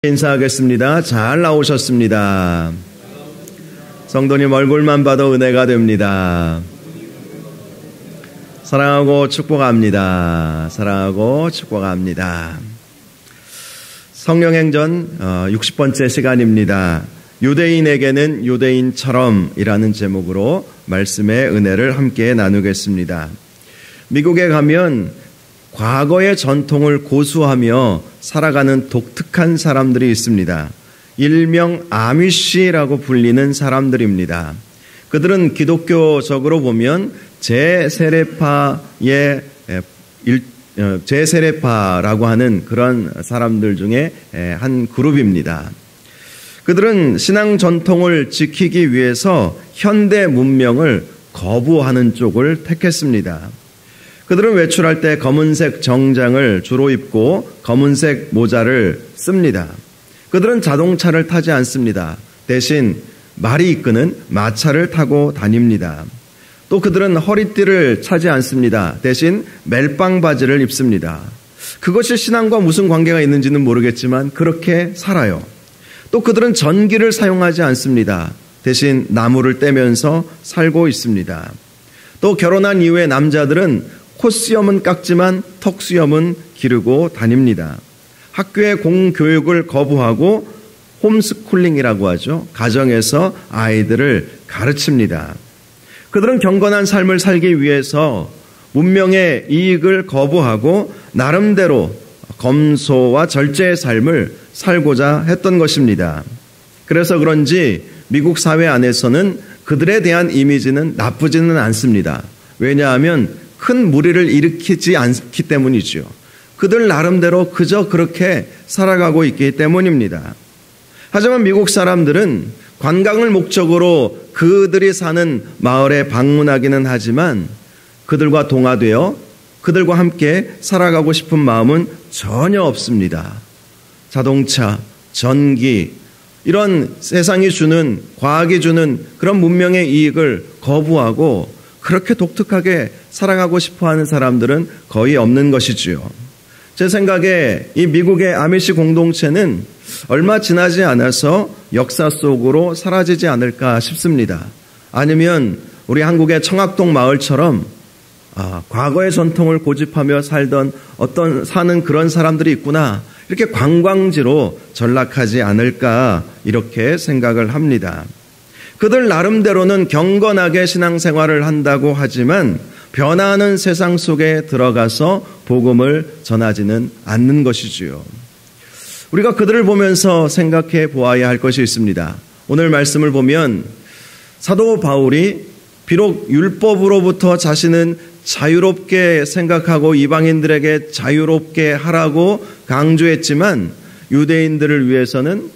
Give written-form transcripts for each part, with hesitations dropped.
인사하겠습니다. 잘 나오셨습니다. 성도님 얼굴만 봐도 은혜가 됩니다. 사랑하고 축복합니다. 사랑하고 축복합니다. 성령행전 60번째 시간입니다. 유대인에게는 유대인처럼 이라는 제목으로 말씀의 은혜를 함께 나누겠습니다. 미국에 가면 과거의 전통을 고수하며 살아가는 독특한 사람들이 있습니다. 일명 아미시라고 불리는 사람들입니다. 그들은 기독교적으로 보면 제세례파라고 하는 그런 사람들 중에 한 그룹입니다. 그들은 신앙 전통을 지키기 위해서 현대 문명을 거부하는 쪽을 택했습니다. 그들은 외출할 때 검은색 정장을 주로 입고 검은색 모자를 씁니다. 그들은 자동차를 타지 않습니다. 대신 말이 이끄는 마차를 타고 다닙니다. 또 그들은 허리띠를 차지 않습니다. 대신 멜빵 바지를 입습니다. 그것이 신앙과 무슨 관계가 있는지는 모르겠지만 그렇게 살아요. 또 그들은 전기를 사용하지 않습니다. 대신 나무를 떼면서 살고 있습니다. 또 결혼한 이후에 남자들은 콧수염은 깎지만 턱수염은 기르고 다닙니다. 학교의 공교육을 거부하고 홈스쿨링이라고 하죠. 가정에서 아이들을 가르칩니다. 그들은 경건한 삶을 살기 위해서 문명의 이익을 거부하고 나름대로 검소와 절제의 삶을 살고자 했던 것입니다. 그래서 그런지 미국 사회 안에서는 그들에 대한 이미지는 나쁘지는 않습니다. 왜냐하면 큰 무리를 일으키지 않기 때문이죠. 그들 나름대로 그저 그렇게 살아가고 있기 때문입니다. 하지만 미국 사람들은 관광을 목적으로 그들이 사는 마을에 방문하기는 하지만 그들과 동화되어 그들과 함께 살아가고 싶은 마음은 전혀 없습니다. 자동차, 전기, 이런 세상이 주는, 과학이 주는 그런 문명의 이익을 거부하고 그렇게 독특하게 살아가고 싶어하는 사람들은 거의 없는 것이지요. 제 생각에 이 미국의 아미시 공동체는 얼마 지나지 않아서 역사 속으로 사라지지 않을까 싶습니다. 아니면 우리 한국의 청학동 마을처럼 과거의 전통을 고집하며 사는 그런 사람들이 있구나, 이렇게 관광지로 전락하지 않을까 이렇게 생각을 합니다. 그들 나름대로는 경건하게 신앙생활을 한다고 하지만 변화하는 세상 속에 들어가서 복음을 전하지는 않는 것이지요. 우리가 그들을 보면서 생각해 보아야 할 것이 있습니다. 오늘 말씀을 보면 사도 바울이 비록 율법으로부터 자신은 자유롭게 생각하고 이방인들에게 자유롭게 하라고 강조했지만 유대인들을 위해서는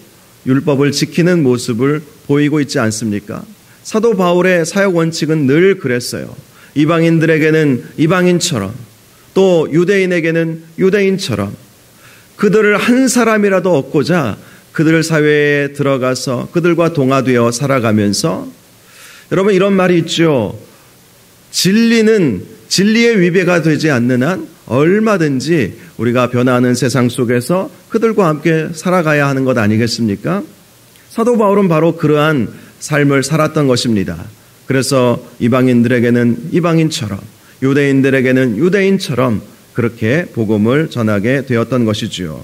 율법을 지키는 모습을 보이고 있지 않습니까? 사도 바울의 사역 원칙은 늘 그랬어요. 이방인들에게는 이방인처럼, 또 유대인에게는 유대인처럼 그들을 한 사람이라도 얻고자 그들 사회에 들어가서 그들과 동화되어 살아가면서, 여러분 이런 말이 있죠. 진리의 위배가 되지 않는 한 얼마든지 우리가 변화하는 세상 속에서 그들과 함께 살아가야 하는 것 아니겠습니까? 사도 바울은 바로 그러한 삶을 살았던 것입니다. 그래서 이방인들에게는 이방인처럼, 유대인들에게는 유대인처럼 그렇게 복음을 전하게 되었던 것이지요.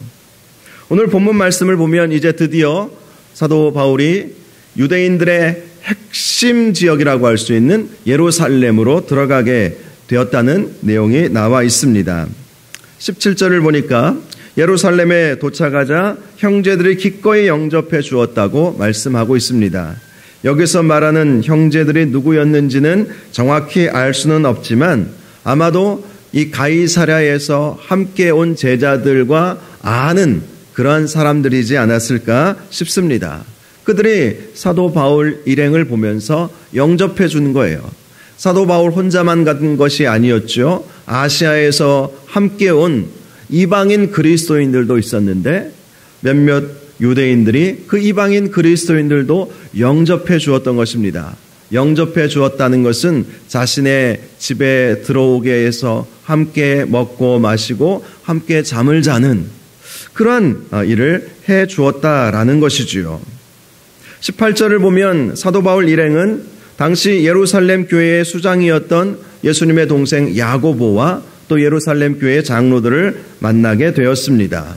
오늘 본문 말씀을 보면 이제 드디어 사도 바울이 유대인들의 핵심 지역이라고 할 수 있는 예루살렘으로 들어가게 되었다는 내용이 나와 있습니다. 17절을 보니까 예루살렘에 도착하자 형제들이 기꺼이 영접해 주었다고 말씀하고 있습니다. 여기서 말하는 형제들이 누구였는지는 정확히 알 수는 없지만 아마도 이 가이사랴에서 함께 온 제자들과 아는 그러한 사람들이지 않았을까 싶습니다. 그들이 사도 바울 일행을 보면서 영접해 준 거예요. 사도 바울 혼자만 간 것이 아니었죠. 아시아에서 함께 온 이방인 그리스도인들도 있었는데 몇몇 유대인들이 그 이방인 그리스도인들도 영접해 주었던 것입니다. 영접해 주었다는 것은 자신의 집에 들어오게 해서 함께 먹고 마시고 함께 잠을 자는 그러한 일을 해 주었다라는 것이지요. 18절을 보면 사도 바울 일행은 당시 예루살렘 교회의 수장이었던 예수님의 동생 야고보와 또 예루살렘 교회의 장로들을 만나게 되었습니다.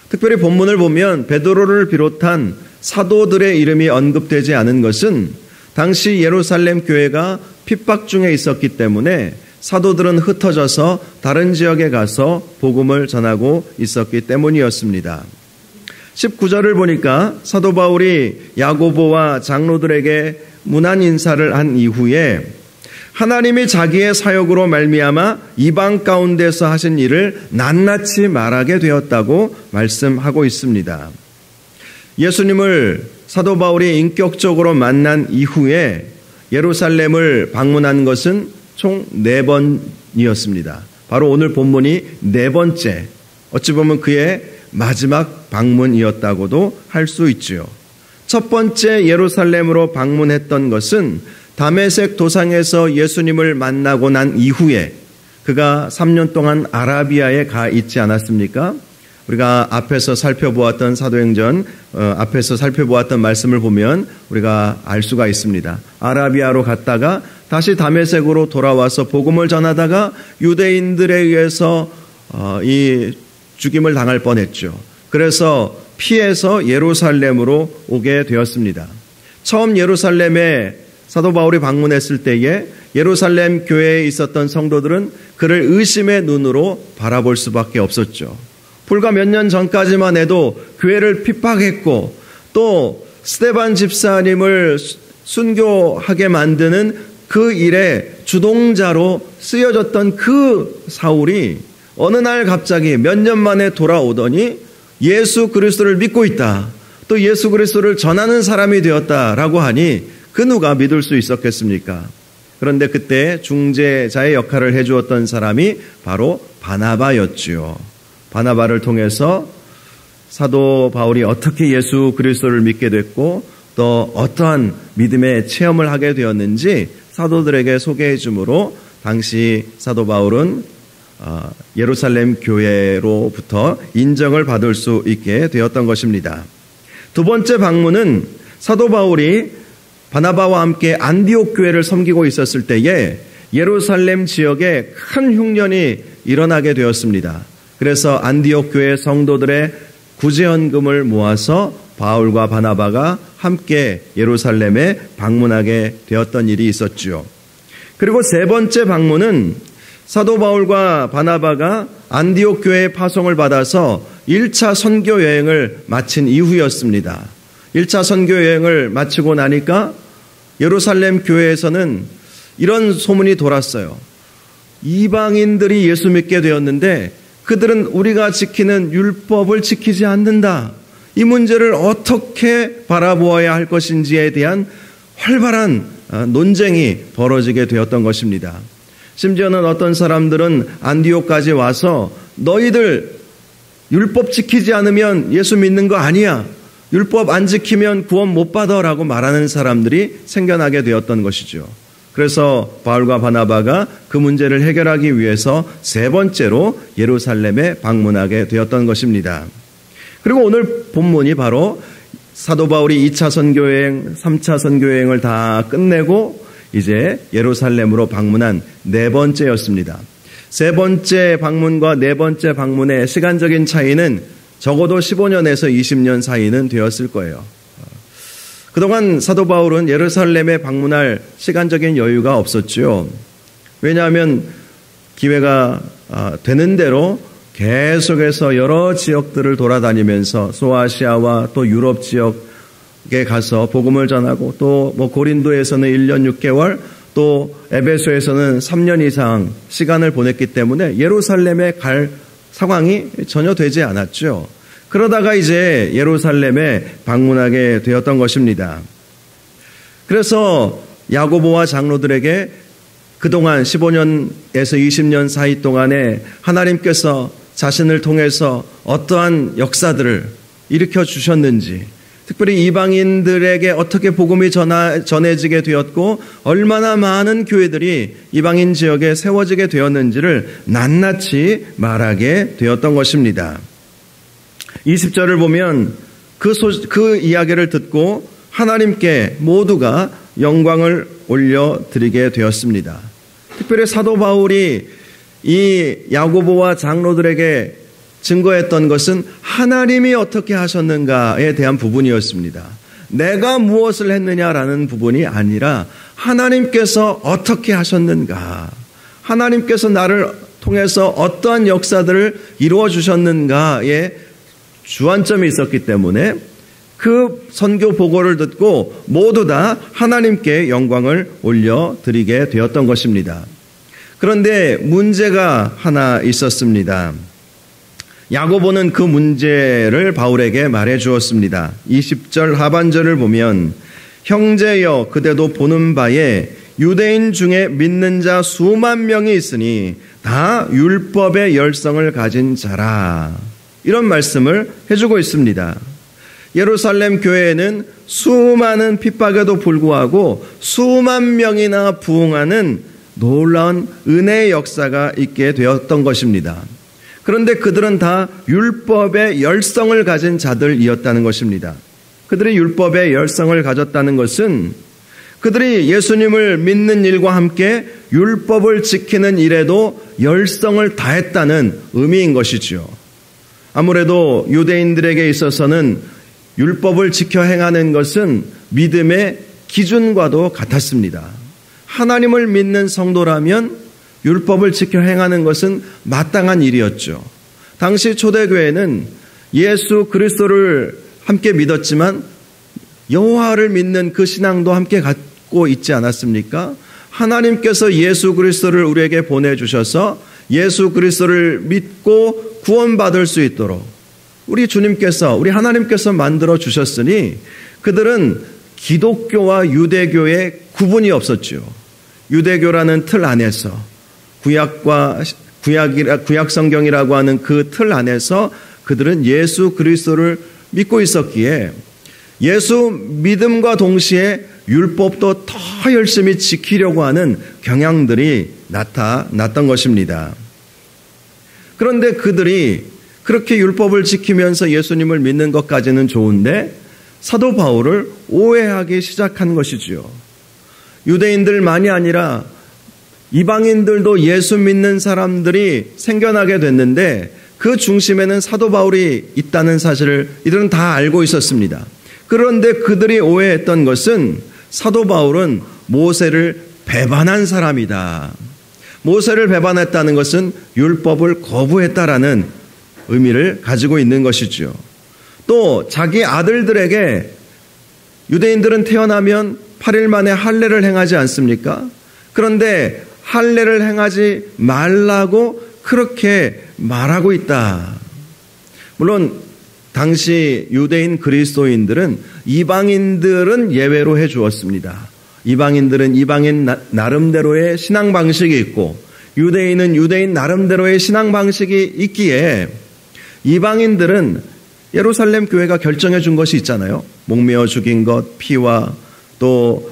특별히 본문을 보면 베드로를 비롯한 사도들의 이름이 언급되지 않은 것은 당시 예루살렘 교회가 핍박 중에 있었기 때문에 사도들은 흩어져서 다른 지역에 가서 복음을 전하고 있었기 때문이었습니다. 19절을 보니까 사도 바울이 야고보와 장로들에게 문안 인사를 한 이후에 하나님이 자기의 사역으로 말미암아 이방 가운데서 하신 일을 낱낱이 말하게 되었다고 말씀하고 있습니다. 예수님을 사도 바울이 인격적으로 만난 이후에 예루살렘을 방문한 것은 총 4번이었습니다. 바로 오늘 본문이 4번째, 어찌 보면 그의 마지막 방문이었다고도 할 수 있지요. 첫 번째 예루살렘으로 방문했던 것은 다메섹 도상에서 예수님을 만나고 난 이후에 그가 3년 동안 아라비아에 가 있지 않았습니까? 우리가 앞에서 살펴보았던 사도행전, 앞에서 살펴보았던 말씀을 보면 우리가 알 수가 있습니다. 아라비아로 갔다가 다시 다메섹으로 돌아와서 복음을 전하다가 유대인들에 의해서 이 죽임을 당할 뻔했죠. 그래서 피해서 예루살렘으로 오게 되었습니다. 처음 예루살렘에 사도 바울이 방문했을 때에 예루살렘 교회에 있었던 성도들은 그를 의심의 눈으로 바라볼 수밖에 없었죠. 불과 몇 년 전까지만 해도 교회를 핍박했고 또 스데반 집사님을 순교하게 만드는 그 일의 주동자로 쓰여졌던 그 사울이 어느 날 갑자기 몇 년 만에 돌아오더니 예수 그리스도를 믿고 있다. 또 예수 그리스도를 전하는 사람이 되었다라고 하니 그 누가 믿을 수 있었겠습니까? 그런데 그때 중재자의 역할을 해주었던 사람이 바로 바나바였지요. 바나바를 통해서 사도 바울이 어떻게 예수 그리스도를 믿게 됐고 또 어떠한 믿음의 체험을 하게 되었는지 사도들에게 소개해 주므로 당시 사도 바울은 예루살렘 교회로부터 인정을 받을 수 있게 되었던 것입니다. 두 번째 방문은 사도 바울이 바나바와 함께 안디옥 교회를 섬기고 있었을 때에 예루살렘 지역에 큰 흉년이 일어나게 되었습니다. 그래서 안디옥 교회 성도들의 구제헌금을 모아서 바울과 바나바가 함께 예루살렘에 방문하게 되었던 일이 있었지요. 그리고 세 번째 방문은 사도 바울과 바나바가 안디옥 교회의 파송을 받아서 1차 선교 여행을 마친 이후였습니다. 1차 선교 여행을 마치고 나니까 예루살렘 교회에서는 이런 소문이 돌았어요. 이방인들이 예수 믿게 되었는데 그들은 우리가 지키는 율법을 지키지 않는다. 이 문제를 어떻게 바라보아야 할 것인지에 대한 활발한 논쟁이 벌어지게 되었던 것입니다. 심지어는 어떤 사람들은 안디옥까지 와서 너희들 율법 지키지 않으면 예수 믿는 거 아니야. 율법 안 지키면 구원 못 받아라고 말하는 사람들이 생겨나게 되었던 것이죠. 그래서 바울과 바나바가 그 문제를 해결하기 위해서 세 번째로 예루살렘에 방문하게 되었던 것입니다. 그리고 오늘 본문이 바로 사도 바울이 2차 선교여행, 3차 선교여행을 다 끝내고 이제 예루살렘으로 방문한 네 번째였습니다. 세 번째 방문과 네 번째 방문의 시간적인 차이는 적어도 15년에서 20년 사이는 되었을 거예요. 그동안 사도 바울은 예루살렘에 방문할 시간적인 여유가 없었죠. 왜냐하면 기회가 되는 대로 계속해서 여러 지역들을 돌아다니면서 소아시아와 또 유럽 지역에 가서 복음을 전하고 또 고린도에서는 1년 6개월 또 에베소에서는 3년 이상 시간을 보냈기 때문에 예루살렘에 갈 상황이 전혀 되지 않았죠. 그러다가 이제 예루살렘에 방문하게 되었던 것입니다. 그래서 야고보와 장로들에게 그동안 15년에서 20년 사이 동안에 하나님께서 자신을 통해서 어떠한 역사들을 일으켜 주셨는지, 특별히 이방인들에게 어떻게 복음이 전해지게 되었고 얼마나 많은 교회들이 이방인 지역에 세워지게 되었는지를 낱낱이 말하게 되었던 것입니다. 20절을 보면 그 이야기를 듣고 하나님께 모두가 영광을 올려드리게 되었습니다. 특별히 사도 바울이 이 야고보와 장로들에게 증거했던 것은 하나님이 어떻게 하셨는가에 대한 부분이었습니다. 내가 무엇을 했느냐라는 부분이 아니라 하나님께서 어떻게 하셨는가, 하나님께서 나를 통해서 어떠한 역사들을 이루어 주셨는가에 주안점이 있었기 때문에 그 선교 보고를 듣고 모두 다 하나님께 영광을 올려드리게 되었던 것입니다. 그런데 문제가 하나 있었습니다. 야고보는 그 문제를 바울에게 말해 주었습니다. 20절 하반절을 보면 형제여 그대도 보는 바에 유대인 중에 믿는 자 수만 명이 있으니 다 율법의 열성을 가진 자라. 이런 말씀을 해주고 있습니다. 예루살렘 교회에는 수많은 핍박에도 불구하고 수만 명이나 부흥하는 놀라운 은혜의 역사가 있게 되었던 것입니다. 그런데 그들은 다 율법의 열성을 가진 자들이었다는 것입니다. 그들이 율법의 열성을 가졌다는 것은 그들이 예수님을 믿는 일과 함께 율법을 지키는 일에도 열성을 다했다는 의미인 것이죠. 아무래도 유대인들에게 있어서는 율법을 지켜 행하는 것은 믿음의 기준과도 같았습니다. 하나님을 믿는 성도라면 율법을 지켜 행하는 것은 마땅한 일이었죠. 당시 초대교회는 예수 그리스도를 함께 믿었지만 여호와를 믿는 그 신앙도 함께 갖고 있지 않았습니까? 하나님께서 예수 그리스도를 우리에게 보내주셔서 예수 그리스도를 믿고 구원받을 수 있도록 우리 주님께서, 우리 하나님께서 만들어 주셨으니 그들은 기독교와 유대교의 구분이 없었죠. 유대교라는 틀 안에서 구약 성경이라고 하는 그 틀 안에서 그들은 예수 그리스도를 믿고 있었기에 예수 믿음과 동시에 율법도 더 열심히 지키려고 하는 경향들이 나타났던 것입니다. 그런데 그들이 그렇게 율법을 지키면서 예수님을 믿는 것까지는 좋은데 사도 바울을 오해하기 시작한 것이지요. 유대인들만이 아니라 이방인들도 예수 믿는 사람들이 생겨나게 됐는데 그 중심에는 사도 바울이 있다는 사실을 이들은 다 알고 있었습니다. 그런데 그들이 오해했던 것은 사도 바울은 모세를 배반한 사람이다. 모세를 배반했다는 것은 율법을 거부했다라는 의미를 가지고 있는 것이죠. 또 자기 아들들에게 유대인들은 태어나면 8일 만에 할례를 행하지 않습니까? 그런데 할례를 행하지 말라고 그렇게 말하고 있다. 물론 당시 유대인 그리스도인들은 이방인들은 예외로 해 주었습니다. 이방인들은 이방인 나름대로의 신앙 방식이 있고 유대인은 유대인 나름대로의 신앙 방식이 있기에 이방인들은 예루살렘 교회가 결정해 준 것이 있잖아요. 목매어 죽인 것, 피와 또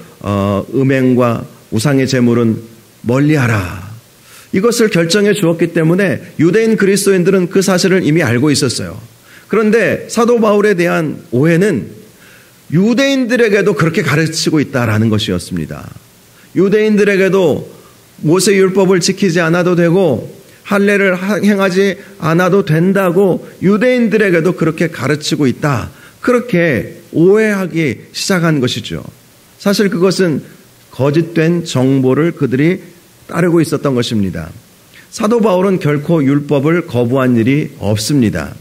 음행과 우상의 제물은 멀리하라. 이것을 결정해 주었기 때문에 유대인 그리스도인들은 그 사실을 이미 알고 있었어요. 그런데 사도 바울에 대한 오해는 유대인들에게도 그렇게 가르치고 있다라는 것이었습니다. 유대인들에게도 모세 율법을 지키지 않아도 되고 할례를 행하지 않아도 된다고 유대인들에게도 그렇게 가르치고 있다. 그렇게 오해하기 시작한 것이죠. 사실 그것은 거짓된 정보를 그들이 따르고 있었던 것입니다. 사도 바울은 결코 율법을 거부한 일이 없습니다.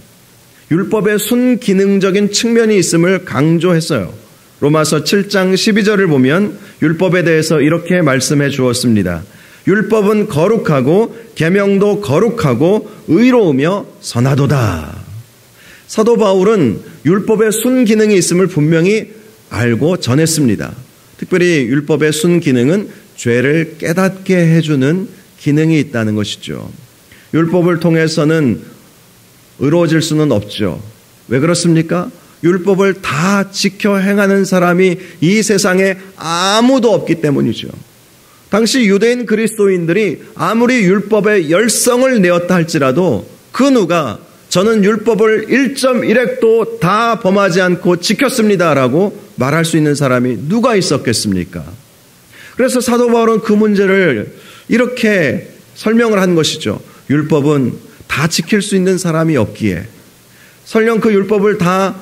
율법의 순기능적인 측면이 있음을 강조했어요. 로마서 7장 12절을 보면 율법에 대해서 이렇게 말씀해 주었습니다. 율법은 거룩하고 계명도 거룩하고 의로우며 선하도다. 사도 바울은 율법의 순기능이 있음을 분명히 알고 전했습니다. 특별히 율법의 순기능은 죄를 깨닫게 해주는 기능이 있다는 것이죠. 율법을 통해서는 의로워질 수는 없죠. 왜 그렇습니까? 율법을 다 지켜 행하는 사람이 이 세상에 아무도 없기 때문이죠. 당시 유대인 그리스도인들이 아무리 율법의 열성을 내었다 할지라도 그 누가 저는 율법을 1.1획도 다 범하지 않고 지켰습니다라고 말할 수 있는 사람이 누가 있었겠습니까? 그래서 사도 바울은 그 문제를 이렇게 설명을 한 것이죠. 율법은 다 지킬 수 있는 사람이 없기에, 설령 그 율법을 다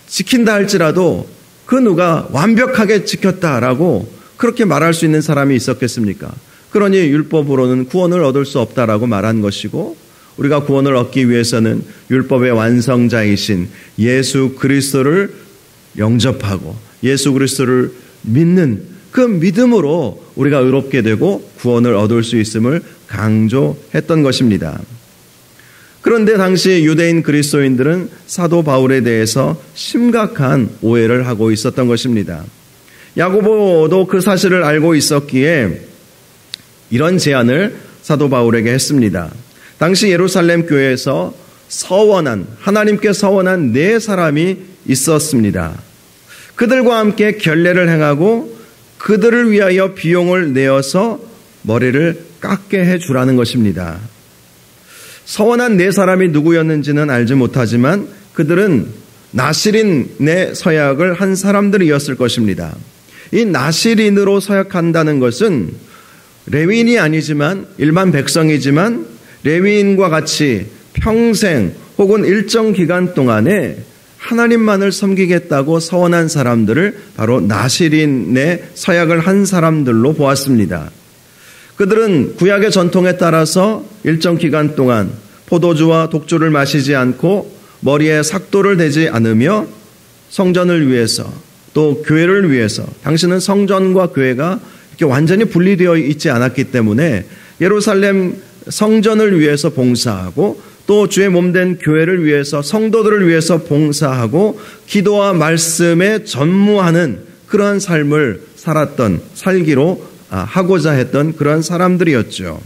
지킨다 할지라도 그 누가 완벽하게 지켰다라고 그렇게 말할 수 있는 사람이 있었겠습니까? 그러니 율법으로는 구원을 얻을 수 없다라고 말한 것이고, 우리가 구원을 얻기 위해서는 율법의 완성자이신 예수 그리스도를 영접하고 예수 그리스도를 믿는 그 믿음으로 우리가 의롭게 되고 구원을 얻을 수 있음을 강조했던 것입니다. 그런데 당시 유대인 그리스도인들은 사도 바울에 대해서 심각한 오해를 하고 있었던 것입니다. 야고보도 그 사실을 알고 있었기에 이런 제안을 사도 바울에게 했습니다. 당시 예루살렘 교회에서 하나님께 서원한 4사람이 있었습니다. 그들과 함께 결례를 행하고 그들을 위하여 비용을 내어서 머리를 깎게 해주라는 것입니다. 서원한 4사람이 누구였는지는 알지 못하지만 그들은 나시린의 서약을 한 사람들이었을 것입니다. 이 나시린으로 서약한다는 것은 레위인이 아니지만 일반 백성이지만 레위인과 같이 평생 혹은 일정 기간 동안에 하나님만을 섬기겠다고 서원한 사람들을 바로 나시린의 서약을 한 사람들로 보았습니다. 그들은 구약의 전통에 따라서 일정 기간 동안 포도주와 독주를 마시지 않고 머리에 삭도를 대지 않으며 성전을 위해서 또 교회를 위해서, 당시는 성전과 교회가 이렇게 완전히 분리되어 있지 않았기 때문에 예루살렘 성전을 위해서 봉사하고 또 주의 몸된 교회를 위해서, 성도들을 위해서 봉사하고 기도와 말씀에 전무하는 그러한 삶을 살기로 하고자 했던 그러한 사람들이었죠.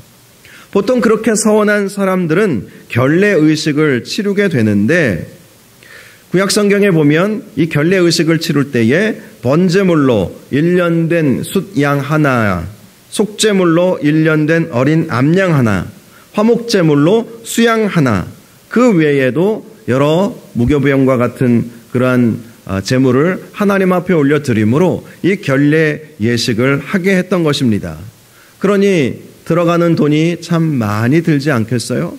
보통 그렇게 서원한 사람들은 결례의식을 치르게 되는데, 구약 성경에 보면 이 결례의식을 치를 때에 번제물로 1년 된 숫양 하나, 속죄물로 1년 된 어린 암양 하나, 화목제물로 수양 하나, 그 외에도 여러 무교병과 같은 그러한 제물을 하나님 앞에 올려드림으로 이 결례 예식을 하게 했던 것입니다. 그러니 들어가는 돈이 참 많이 들지 않겠어요?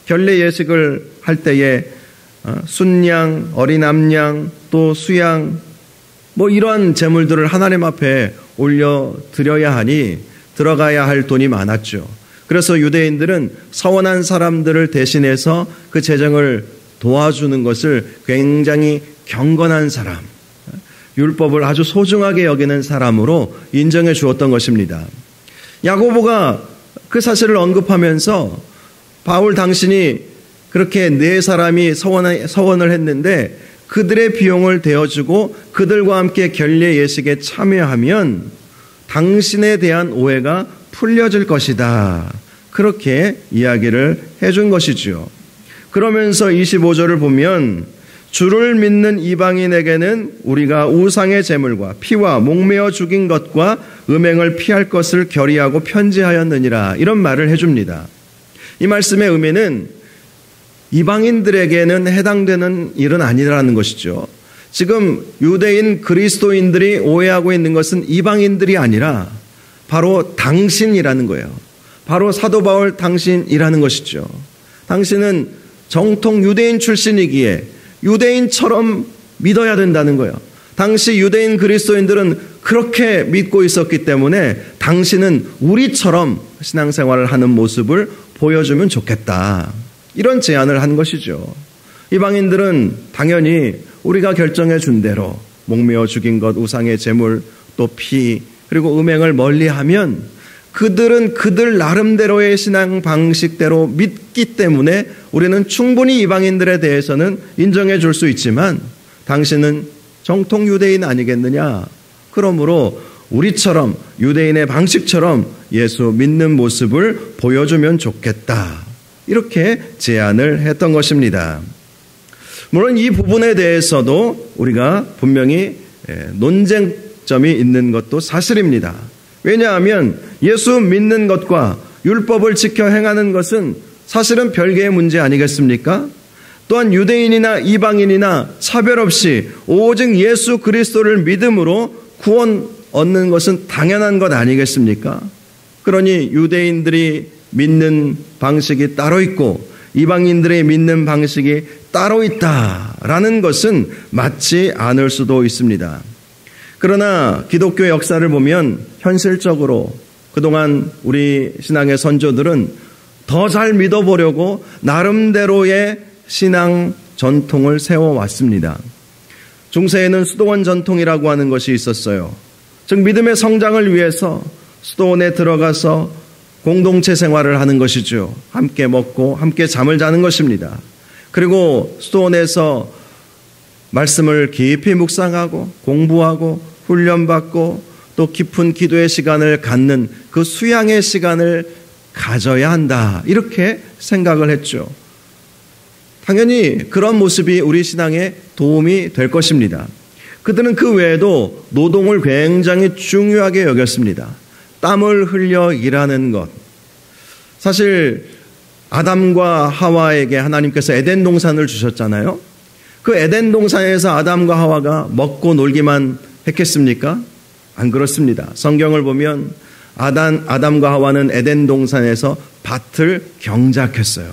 결례 예식을 할 때에 순양, 어린 암양, 또 수양, 이러한 제물들을 하나님 앞에 올려드려야 하니 들어가야 할 돈이 많았죠. 그래서 유대인들은 서원한 사람들을 대신해서 그 재정을 도와주는 것을 굉장히 경건한 사람, 율법을 아주 소중하게 여기는 사람으로 인정해 주었던 것입니다. 야고보가 그 사실을 언급하면서 바울 당신이 그렇게 4사람이 서원을 했는데 그들의 비용을 대어주고 그들과 함께 결례 예식에 참여하면 당신에 대한 오해가 풀려질 것이다. 그렇게 이야기를 해준 것이지요. 그러면서 25절을 보면 주를 믿는 이방인에게는 우리가 우상의 제물과 피와 목매어 죽인 것과 음행을 피할 것을 결의하고 편지하였느니라, 이런 말을 해줍니다. 이 말씀의 의미는 이방인들에게는 해당되는 일은 아니라는 것이죠. 지금 유대인 그리스도인들이 오해하고 있는 것은 이방인들이 아니라 바로 당신이라는 거예요. 바로 사도 바울 당신이라는 것이죠. 당신은 정통 유대인 출신이기에 유대인처럼 믿어야 된다는 거예요. 당시 유대인 그리스도인들은 그렇게 믿고 있었기 때문에 당신은 우리처럼 신앙생활을 하는 모습을 보여주면 좋겠다, 이런 제안을 한 것이죠. 이방인들은 당연히 우리가 결정해 준 대로 목매어 죽인 것, 우상의 제물, 또 피, 그리고 음행을 멀리하면 그들은 그들 나름대로의 신앙 방식대로 믿기 때문에 우리는 충분히 이방인들에 대해서는 인정해 줄 수 있지만 당신은 정통 유대인 아니겠느냐? 그러므로 우리처럼 유대인의 방식처럼 예수 믿는 모습을 보여주면 좋겠다, 이렇게 제안을 했던 것입니다. 물론 이 부분에 대해서도 우리가 분명히 논쟁점이 있는 것도 사실입니다. 왜냐하면 예수 믿는 것과 율법을 지켜 행하는 것은 사실은 별개의 문제 아니겠습니까? 또한 유대인이나 이방인이나 차별 없이 오직 예수 그리스도를 믿음으로 구원 얻는 것은 당연한 것 아니겠습니까? 그러니 유대인들이 믿는 방식이 따로 있고 이방인들의 믿는 방식이 따로 있다라는 것은 맞지 않을 수도 있습니다. 그러나 기독교 역사를 보면 현실적으로 그동안 우리 신앙의 선조들은 더 잘 믿어보려고 나름대로의 신앙 전통을 세워왔습니다. 중세에는 수도원 전통이라고 하는 것이 있었어요. 즉 믿음의 성장을 위해서 수도원에 들어가서 공동체 생활을 하는 것이죠. 함께 먹고 함께 잠을 자는 것입니다. 그리고 수도원에서 말씀을 깊이 묵상하고 공부하고 훈련받고 또 깊은 기도의 시간을 갖는 그 수양의 시간을 가져야 한다. 이렇게 생각을 했죠. 당연히 그런 모습이 우리 신앙에 도움이 될 것입니다. 그들은 그 외에도 노동을 굉장히 중요하게 여겼습니다. 땀을 흘려 일하는 것. 사실 아담과 하와에게 하나님께서 에덴 동산을 주셨잖아요. 그 에덴 동산에서 아담과 하와가 먹고 놀기만 했겠습니까? 안 그렇습니다. 성경을 보면 아담과 하와는 에덴 동산에서 밭을 경작했어요.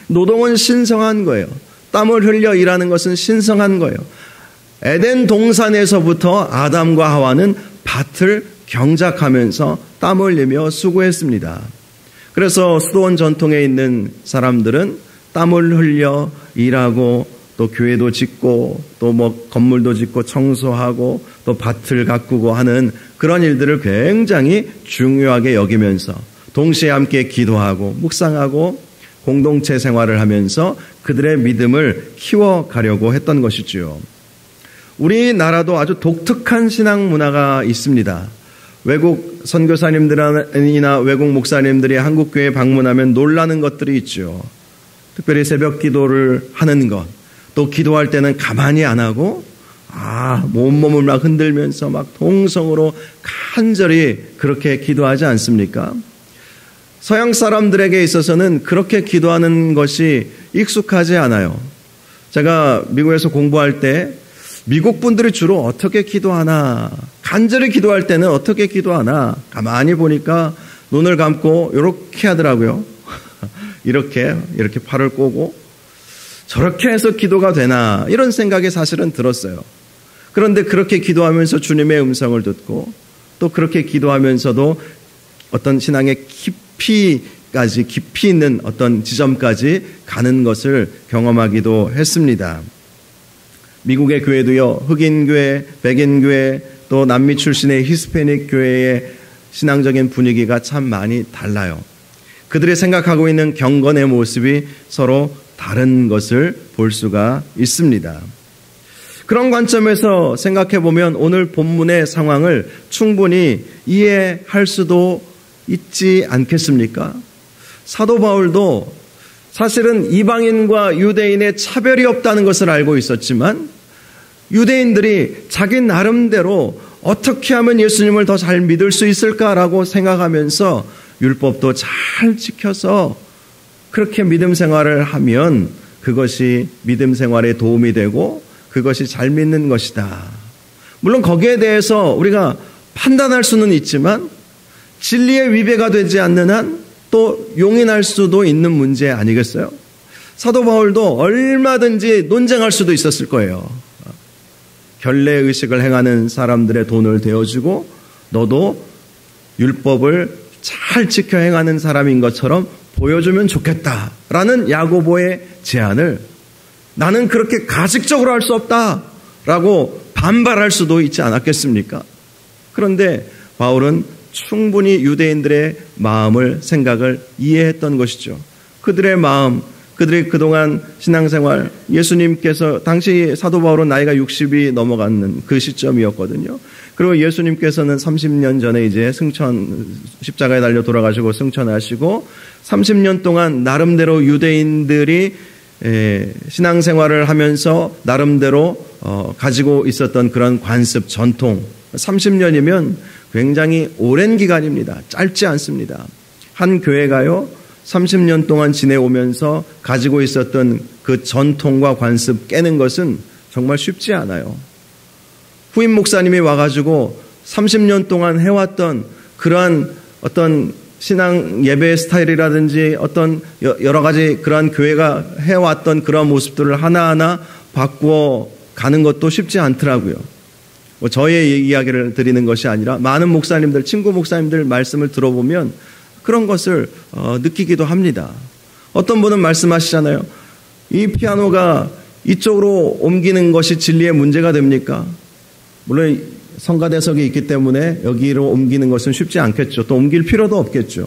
노동은 신성한 거예요. 땀을 흘려 일하는 것은 신성한 거예요. 에덴 동산에서부터 아담과 하와는 밭을 경작하면서 땀 흘리며 수고했습니다. 그래서 수도원 전통에 있는 사람들은 땀을 흘려 일하고 또 교회도 짓고 또 건물도 짓고 청소하고 또 밭을 가꾸고 하는 그런 일들을 굉장히 중요하게 여기면서 동시에 함께 기도하고 묵상하고 공동체 생활을 하면서 그들의 믿음을 키워가려고 했던 것이지요. 우리나라도 아주 독특한 신앙 문화가 있습니다. 외국 선교사님들이나 외국 목사님들이 한국교회에 방문하면 놀라는 것들이 있죠. 특별히 새벽 기도를 하는 것, 또 기도할 때는 가만히 안 하고 온몸을 막 흔들면서 막 통성으로 간절히 그렇게 기도하지 않습니까? 서양 사람들에게 있어서는 그렇게 기도하는 것이 익숙하지 않아요. 제가 미국에서 공부할 때 미국 분들이 주로 어떻게 기도하나, 간절히 기도할 때는 어떻게 기도하나 가만히 보니까 눈을 감고 이렇게 하더라고요. 이렇게 팔을 꼬고 저렇게 해서 기도가 되나 이런 생각이 사실은 들었어요. 그런데 그렇게 기도하면서 주님의 음성을 듣고 또 그렇게 기도하면서도 어떤 신앙의 깊이 있는 어떤 지점까지 가는 것을 경험하기도 했습니다. 미국의 교회도요, 흑인교회, 백인교회, 또 남미 출신의 히스패닉 교회의 신앙적인 분위기가 참 많이 달라요. 그들이 생각하고 있는 경건의 모습이 서로 다른 것을 볼 수가 있습니다. 그런 관점에서 생각해 보면 오늘 본문의 상황을 충분히 이해할 수도 있지 않겠습니까? 사도 바울도 사실은 이방인과 유대인의 차별이 없다는 것을 알고 있었지만 유대인들이 자기 나름대로 어떻게 하면 예수님을 더 잘 믿을 수 있을까라고 생각하면서 율법도 잘 지켜서 그렇게 믿음 생활을 하면 그것이 믿음 생활에 도움이 되고 그것이 잘 믿는 것이다. 물론 거기에 대해서 우리가 판단할 수는 있지만 진리의 위배가 되지 않는 한 또 용인할 수도 있는 문제 아니겠어요? 사도 바울도 얼마든지 논쟁할 수도 있었을 거예요. 결례의식을 행하는 사람들의 돈을 대어주고 너도 율법을 잘 지켜 행하는 사람인 것처럼 보여주면 좋겠다라는 야고보의 제안을 나는 그렇게 가식적으로 할 수 없다라고 반발할 수도 있지 않았겠습니까? 그런데 바울은 충분히 유대인들의 마음을 생각을 이해했던 것이죠. 그들의 마음, 그들이 그동안 신앙생활, 예수님께서 당시 사도 바울은 나이가 60이 넘어가는 그 시점이었거든요. 그리고 예수님께서는 30년 전에 이제 십자가에 달려 돌아가시고 승천하시고 30년 동안 나름대로 유대인들이 신앙생활을 하면서 나름대로 가지고 있었던 그런 관습, 전통 30년이면 굉장히 오랜 기간입니다. 짧지 않습니다. 한 교회가요 30년 동안 지내오면서 가지고 있었던 그 전통과 관습 깨는 것은 정말 쉽지 않아요. 후임 목사님이 와가지고 30년 동안 해왔던 그러한 어떤 신앙 예배 스타일이라든지 어떤 여러 가지 그러한 교회가 해왔던 그러한 모습들을 하나하나 바꾸어 가는 것도 쉽지 않더라고요. 저의 이야기를 드리는 것이 아니라 많은 목사님들, 친구 목사님들 말씀을 들어보면 그런 것을 느끼기도 합니다. 어떤 분은 말씀하시잖아요. 이 피아노가 이쪽으로 옮기는 것이 진리의 문제가 됩니까? 물론 성가대석이 있기 때문에 여기로 옮기는 것은 쉽지 않겠죠. 또 옮길 필요도 없겠죠.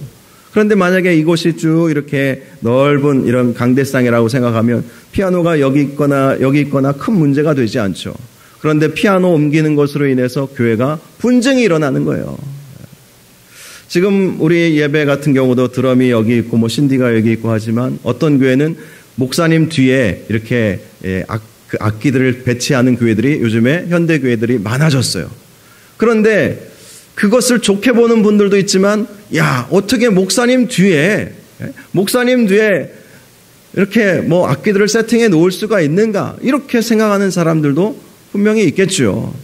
그런데 만약에 이곳이 쭉 이렇게 넓은 이런 강대상이라고 생각하면 피아노가 여기 있거나 큰 문제가 되지 않죠. 그런데 피아노 옮기는 것으로 인해서 교회가 분쟁이 일어나는 거예요. 지금 우리 예배 같은 경우도 드럼이 여기 있고 뭐 신디가 여기 있고 하지만 어떤 교회는 목사님 뒤에 이렇게 악기들을 배치하는 교회들이 요즘에 현대 교회들이 많아졌어요. 그런데 그것을 좋게 보는 분들도 있지만 야 어떻게 목사님 뒤에 이렇게 뭐 악기들을 세팅해 놓을 수가 있는가 이렇게 생각하는 사람들도 분명히 있겠죠.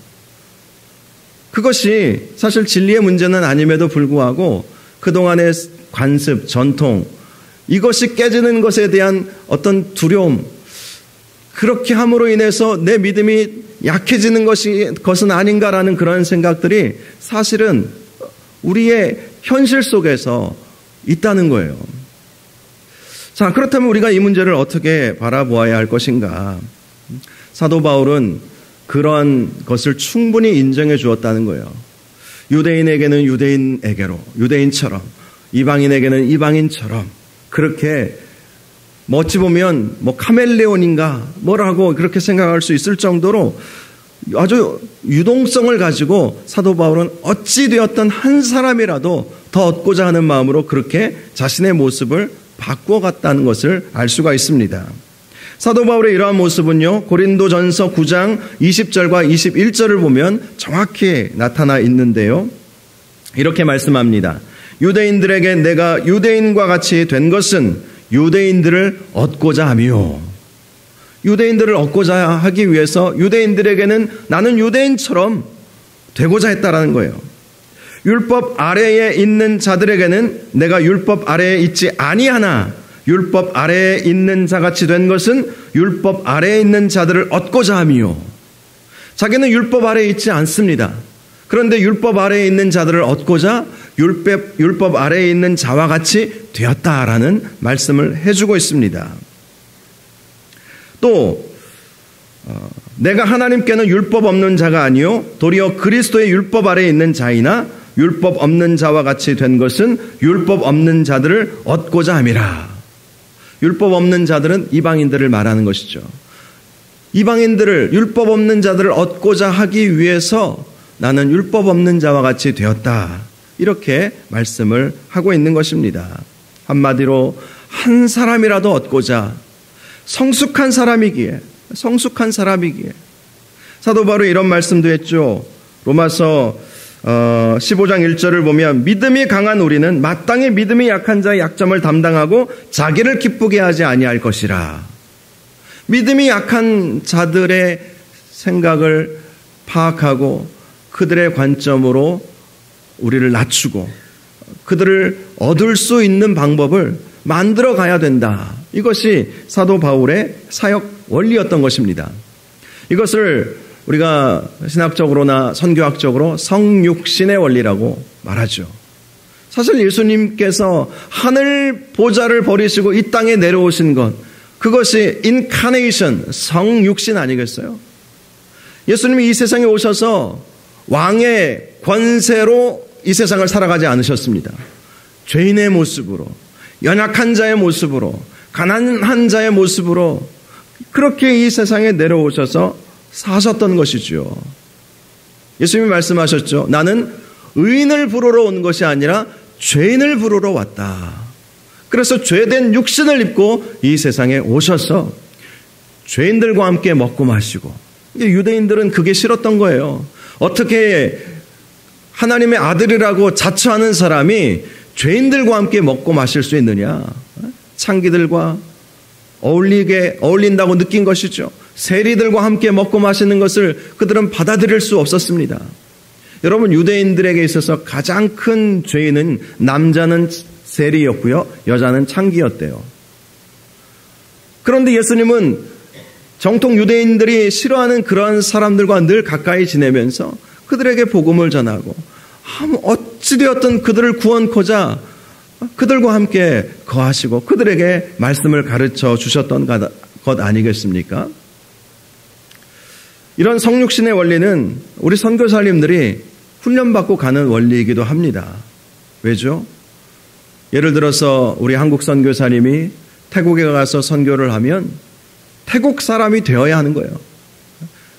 그것이 사실 진리의 문제는 아님에도 불구하고 그동안의 관습, 전통 이것이 깨지는 것에 대한 어떤 두려움 그렇게 함으로 인해서 내 믿음이 약해지는 것은 아닌가라는 그런 생각들이 사실은 우리의 현실 속에서 있다는 거예요. 자, 그렇다면 우리가 이 문제를 어떻게 바라보아야 할 것인가? 사도 바울은 그런 것을 충분히 인정해 주었다는 거예요. 유대인에게는 유대인에게로, 유대인처럼, 이방인에게는 이방인처럼 그렇게 어찌 보면 뭐 카멜레온인가 뭐라고 그렇게 생각할 수 있을 정도로 아주 유동성을 가지고 사도 바울은 어찌 되었던 한 사람이라도 더 얻고자 하는 마음으로 그렇게 자신의 모습을 바꾸어 갔다는 것을 알 수가 있습니다. 사도 바울의 이러한 모습은요, 고린도전서 9장 20절과 21절을 보면 정확히 나타나 있는데요. 이렇게 말씀합니다. 유대인들에게 내가 유대인과 같이 된 것은 유대인들을 얻고자 하며, 유대인들을 얻고자 하기 위해서 유대인들에게는 나는 유대인처럼 되고자 했다라는 거예요. 율법 아래에 있는 자들에게는 내가 율법 아래에 있지 아니하나 율법 아래에 있는 자같이 된 것은 율법 아래에 있는 자들을 얻고자 하며, 자기는 율법 아래에 있지 않습니다. 그런데 율법 아래에 있는 자들을 얻고자 율법 아래에 있는 자와 같이 되었다라는 말씀을 해주고 있습니다. 또 내가 하나님께는 율법 없는 자가 아니요 도리어 그리스도의 율법 아래에 있는 자이나 율법 없는 자와 같이 된 것은 율법 없는 자들을 얻고자 함이라. 율법 없는 자들은 이방인들을 말하는 것이죠. 이방인들을, 율법 없는 자들을 얻고자 하기 위해서 나는 율법 없는 자와 같이 되었다. 이렇게 말씀을 하고 있는 것입니다. 한마디로 한 사람이라도 얻고자, 성숙한 사람이기에 사도 바울이 이런 말씀도 했죠. 로마서 15장 1절을 보면 믿음이 강한 우리는 마땅히 믿음이 약한 자의 약점을 담당하고 자기를 기쁘게 하지 아니할 것이라. 믿음이 약한 자들의 생각을 파악하고 그들의 관점으로 우리를 낮추고 그들을 얻을 수 있는 방법을 만들어 가야 된다. 이것이 사도 바울의 사역 원리였던 것입니다. 이것을 우리가 신학적으로나 선교학적으로 성육신의 원리라고 말하죠. 사실 예수님께서 하늘 보좌를 버리시고 이 땅에 내려오신 것, 그것이 인카네이션, 성육신 아니겠어요? 예수님이 이 세상에 오셔서 왕의 권세로 이 세상을 살아가지 않으셨습니다. 죄인의 모습으로, 연약한 자의 모습으로, 가난한 자의 모습으로 그렇게 이 세상에 내려오셔서 사셨던 것이죠. 예수님이 말씀하셨죠. 나는 의인을 부르러 온 것이 아니라 죄인을 부르러 왔다. 그래서 죄된 육신을 입고 이 세상에 오셔서 죄인들과 함께 먹고 마시고, 유대인들은 그게 싫었던 거예요. 어떻게 하나님의 아들이라고 자처하는 사람이 죄인들과 함께 먹고 마실 수 있느냐? 창기들과 어울린다고 느낀 것이죠. 세리들과 함께 먹고 마시는 것을 그들은 받아들일 수 없었습니다. 여러분, 유대인들에게 있어서 가장 큰 죄인은 남자는 세리였고요, 여자는 창기였대요. 그런데 예수님은 정통 유대인들이 싫어하는 그러한 사람들과 늘 가까이 지내면서 그들에게 복음을 전하고 어찌되었든 그들을 구원코자 그들과 함께 거하시고 그들에게 말씀을 가르쳐 주셨던 것 아니겠습니까? 이런 성육신의 원리는 우리 선교사님들이 훈련받고 가는 원리이기도 합니다. 왜죠? 예를 들어서 우리 한국 선교사님이 태국에 가서 선교를 하면 태국 사람이 되어야 하는 거예요.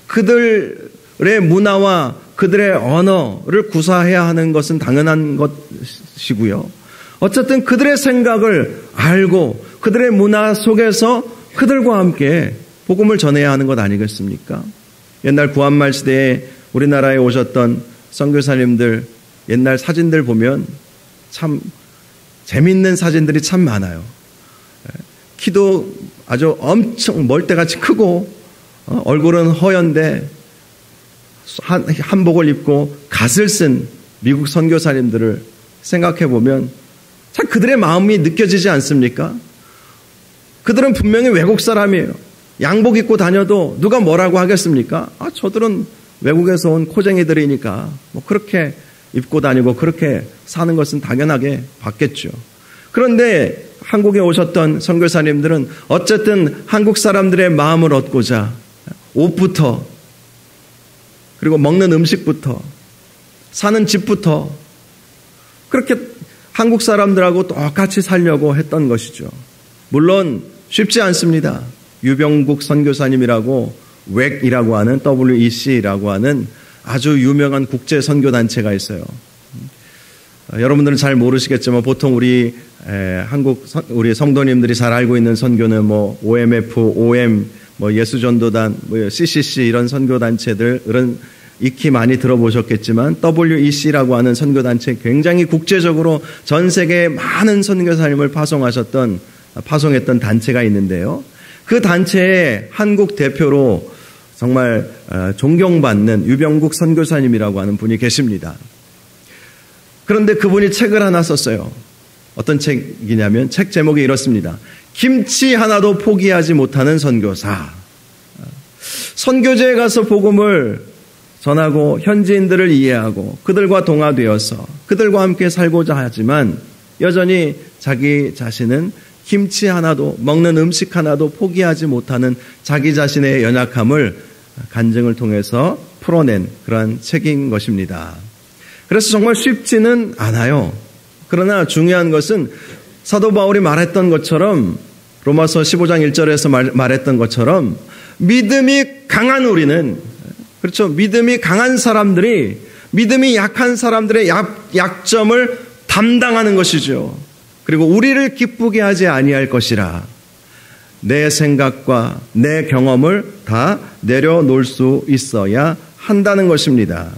그들의 문화와 그들의 언어를 구사해야 하는 것은 당연한 것이고요. 어쨌든 그들의 생각을 알고 그들의 문화 속에서 그들과 함께 복음을 전해야 하는 것 아니겠습니까? 옛날 구한말 시대에 우리나라에 오셨던 선교사님들 옛날 사진들 보면 참 재밌는 사진들이 참 많아요. 키도 아주 엄청 멀대같이 크고 얼굴은 허연데 한복을 입고 갓을 쓴 미국 선교사님들을 생각해 보면 참 그들의 마음이 느껴지지 않습니까? 그들은 분명히 외국 사람이에요. 양복 입고 다녀도 누가 뭐라고 하겠습니까? 저들은 외국에서 온 코쟁이들이니까 뭐 그렇게 입고 다니고 그렇게 사는 것은 당연하게 봤겠죠. 그런데 한국에 오셨던 선교사님들은 어쨌든 한국 사람들의 마음을 얻고자 옷부터 그리고 먹는 음식부터 사는 집부터 그렇게 한국 사람들하고 똑같이 살려고 했던 것이죠. 물론 쉽지 않습니다. 유병국 선교사님이라고 WEC이라고 하는 WEC라고 하는 아주 유명한 국제 선교단체가 있어요. 여러분들은 잘 모르시겠지만 보통 우리 우리 성도님들이 잘 알고 있는 선교는 뭐 OMF, OM, 뭐 예수전도단, 뭐 CCC 이런 선교단체들은 익히 많이 들어보셨겠지만 WEC라고 하는 선교단체 굉장히 국제적으로 전 세계에 많은 선교사님을 파송했던 단체가 있는데요. 그 단체의 한국 대표로 정말 존경받는 유병국 선교사님이라고 하는 분이 계십니다. 그런데 그분이 책을 하나 썼어요. 어떤 책이냐면 책 제목이 이렇습니다. 김치 하나도 포기하지 못하는 선교사. 선교지에 가서 복음을 전하고 현지인들을 이해하고 그들과 동화되어서 그들과 함께 살고자 하지만 여전히 자기 자신은 김치 하나도 먹는 음식 하나도 포기하지 못하는 자기 자신의 연약함을 간증을 통해서 풀어낸 그러한 책인 것입니다. 그래서 정말 쉽지는 않아요. 그러나 중요한 것은 사도 바울이 말했던 것처럼 로마서 15장 1절에서 말했던 것처럼 믿음이 강한 우리는 그렇죠. 믿음이 강한 사람들이 믿음이 약한 사람들의 약점을 담당하는 것이죠. 그리고 우리를 기쁘게 하지 아니할 것이라 내 생각과 내 경험을 다 내려놓을 수 있어야 한다는 것입니다.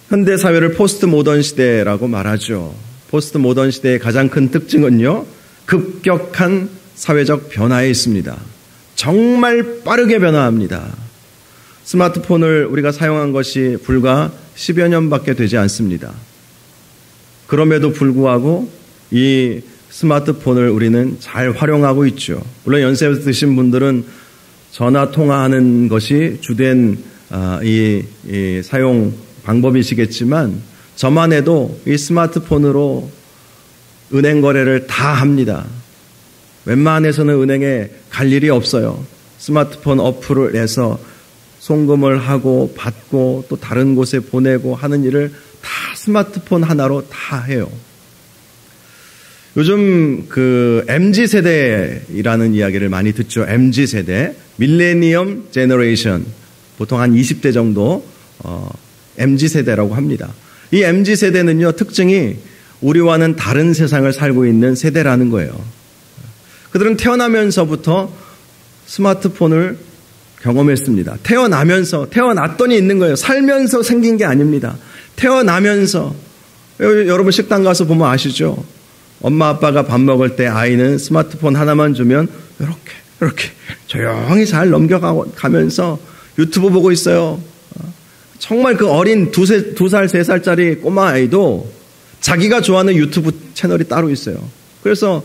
현대사회를 포스트 모던 시대라고 말하죠. 포스트 모던 시대의 가장 큰 특징은요, 급격한 사회적 변화에 있습니다. 정말 빠르게 변화합니다. 스마트폰을 우리가 사용한 것이 불과 10여 년밖에 되지 않습니다. 그럼에도 불구하고 이 스마트폰을 우리는 잘 활용하고 있죠. 물론 연세 드신 분들은 전화 통화하는 것이 주된 이 사용 방법이시겠지만 저만 해도 이 스마트폰으로 은행 거래를 다 합니다. 웬만해서는 은행에 갈 일이 없어요. 스마트폰 어플을 내서 송금을 하고 받고 또 다른 곳에 보내고 하는 일을 다 스마트폰 하나로 다 해요. 요즘 그 MZ세대라는 이야기를 많이 듣죠. MZ세대, 밀레니엄 제너레이션, 보통 한 20대 정도 MZ세대라고 합니다. 이 MZ세대는요, 특징이 우리와는 다른 세상을 살고 있는 세대라는 거예요. 그들은 태어나면서부터 스마트폰을 경험했습니다. 태어났더니 있는 거예요. 살면서 생긴 게 아닙니다. 태어나면서 여러분 식당 가서 보면 아시죠? 엄마 아빠가 밥 먹을 때 아이는 스마트폰 하나만 주면 이렇게 조용히 잘 넘겨가면서 유튜브 보고 있어요. 정말 그 어린 2살, 3살짜리 꼬마 아이도 자기가 좋아하는 유튜브 채널이 따로 있어요. 그래서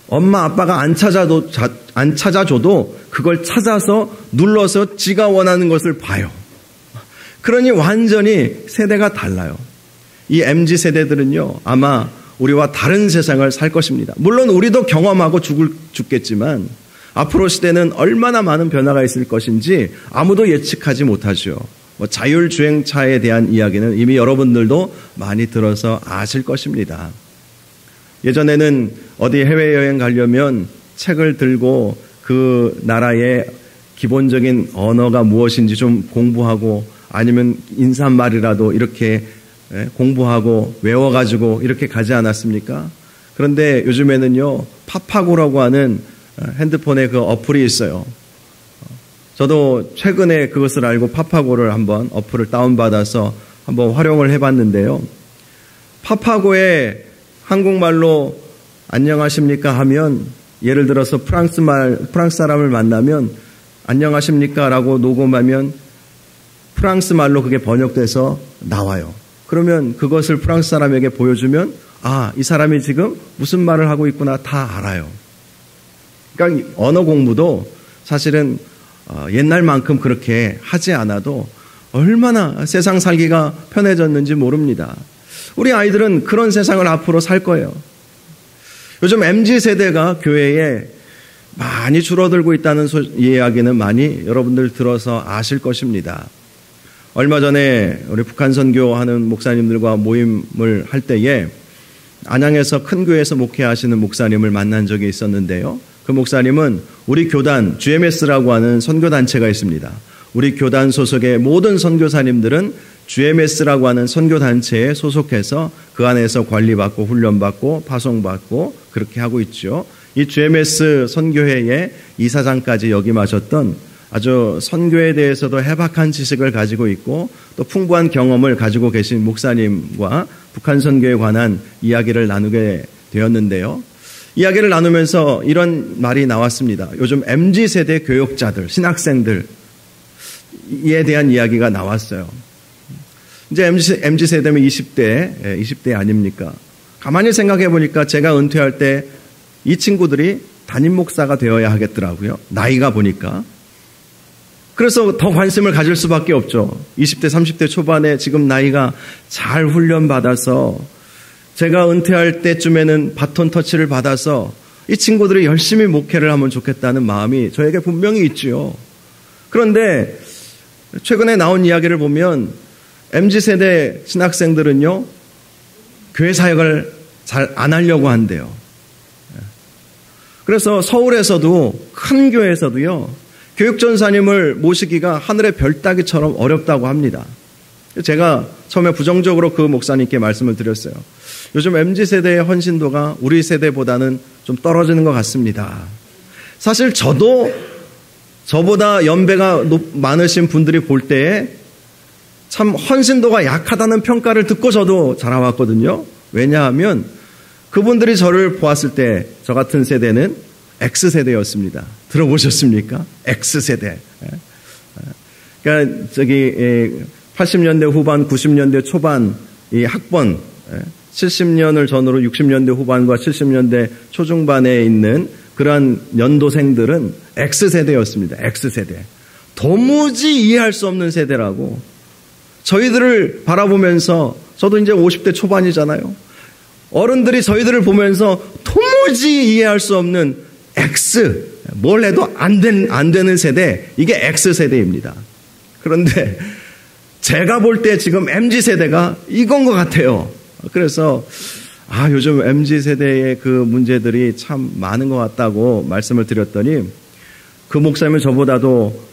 엄마 아빠가 안 찾아줘도 그걸 찾아서 눌러서 지가 원하는 것을 봐요. 그러니 완전히 세대가 달라요. 이 MZ 세대들은요, 아마 우리와 다른 세상을 살 것입니다. 물론 우리도 경험하고 죽겠지만 앞으로 시대는 얼마나 많은 변화가 있을 것인지 아무도 예측하지 못하죠. 자율주행차에 대한 이야기는 이미 여러분들도 많이 들어서 아실 것입니다. 예전에는 어디 해외여행 가려면 책을 들고 그 나라의 기본적인 언어가 무엇인지 좀 공부하고 아니면 인사말이라도 이렇게 공부하고 외워가지고 이렇게 가지 않았습니까? 그런데 요즘에는요, 파파고라고 하는 핸드폰에 그 어플이 있어요. 저도 최근에 그것을 알고 파파고를 한번 어플을 다운받아서 한번 활용을 해봤는데요. 파파고에 한국말로 안녕하십니까 하면 예를 들어서 프랑스 사람을 만나면 안녕하십니까 라고 녹음하면 프랑스 말로 그게 번역돼서 나와요. 그러면 그것을 프랑스 사람에게 보여주면 이 사람이 지금 무슨 말을 하고 있구나 다 알아요. 그러니까 언어 공부도 사실은 옛날만큼 그렇게 하지 않아도 얼마나 세상 살기가 편해졌는지 모릅니다. 우리 아이들은 그런 세상을 앞으로 살 거예요. 요즘 MZ세대가 교회에 많이 줄어들고 있다는 이야기는 많이 여러분들 들어서 아실 것입니다. 얼마 전에 우리 북한 선교하는 목사님들과 모임을 할 때에 안양에서 큰 교회에서 목회하시는 목사님을 만난 적이 있었는데요. 그 목사님은 우리 교단 GMS라고 하는 선교단체가 있습니다. 우리 교단 소속의 모든 선교사님들은 GMS라고 하는 선교단체에 소속해서 그 안에서 관리받고 훈련받고 파송받고 그렇게 하고 있죠. 이 GMS 선교회의 이사장까지 역임하셨던 아주 선교에 대해서도 해박한 지식을 가지고 있고 또 풍부한 경험을 가지고 계신 목사님과 북한 선교에 관한 이야기를 나누게 되었는데요. 이야기를 나누면서 이런 말이 나왔습니다. 요즘 MZ세대 교육자들, 신학생들에 대한 이야기가 나왔어요. 이제 MZ세대면 20대 아닙니까? 가만히 생각해 보니까 제가 은퇴할 때 이 친구들이 담임 목사가 되어야 하겠더라고요. 나이가 보니까. 그래서 더 관심을 가질 수밖에 없죠. 20대, 30대 초반에 지금 나이가 잘 훈련받아서 제가 은퇴할 때쯤에는 바톤 터치를 받아서 이 친구들이 열심히 목회를 하면 좋겠다는 마음이 저에게 분명히 있지요. 그런데 최근에 나온 이야기를 보면 MZ세대 신학생들은요, 교회 사역을 잘 안 하려고 한대요. 그래서 서울에서도 큰 교회에서도요, 교육전사님을 모시기가 하늘의 별 따기처럼 어렵다고 합니다. 제가 처음에 부정적으로 그 목사님께 말씀을 드렸어요. 요즘 MZ세대의 헌신도가 우리 세대보다는 좀 떨어지는 것 같습니다. 사실 저도 저보다 연배가 많으신 분들이 볼 때에 참 헌신도가 약하다는 평가를 듣고 저도 자라왔거든요. 왜냐하면 그분들이 저를 보았을 때 저 같은 세대는 X세대였습니다. 들어보셨습니까? X세대. 그러니까 80년대 후반, 90년대 초반 이 학번 70년을 전후로 60년대 후반과 70년대 초중반에 있는 그러한 연도생들은 X세대였습니다. X세대. 도무지 이해할 수 없는 세대라고. 저희들을 바라보면서 저도 이제 50대 초반이잖아요. 어른들이 저희들을 보면서 도무지 이해할 수 없는 X, 뭘 해도 안 되는 세대, 이게 X세대입니다. 그런데 제가 볼 때 지금 MZ세대가 이건 것 같아요. 그래서 요즘 MZ세대의 그 문제들이 참 많은 것 같다고 말씀을 드렸더니 그 목사님은 저보다도